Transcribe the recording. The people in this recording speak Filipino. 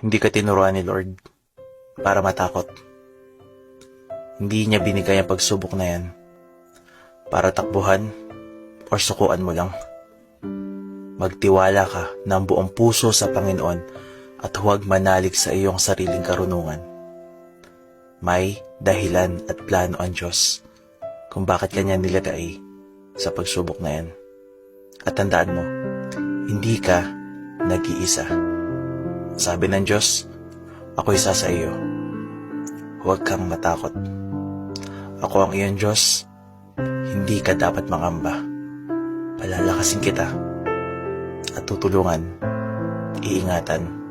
Hindi ka tinuruan ni Lord para matakot. Hindi niya binigay ang pagsubok na yan para takbuhan o sukuan mo lang. Magtiwala ka ng buong puso sa Panginoon at huwag manalig sa iyong sariling karunungan. May dahilan at plano ang Diyos kung bakit kanya nilagay sa pagsubok na yan. At tandaan mo, hindi ka nag-iisa. Sabi ng Diyos, ako isa sa iyo. Huwag kang matakot. Ako ang iyong Diyos, hindi ka dapat mangamba. Palalakasin kita at tutulungan, iingatan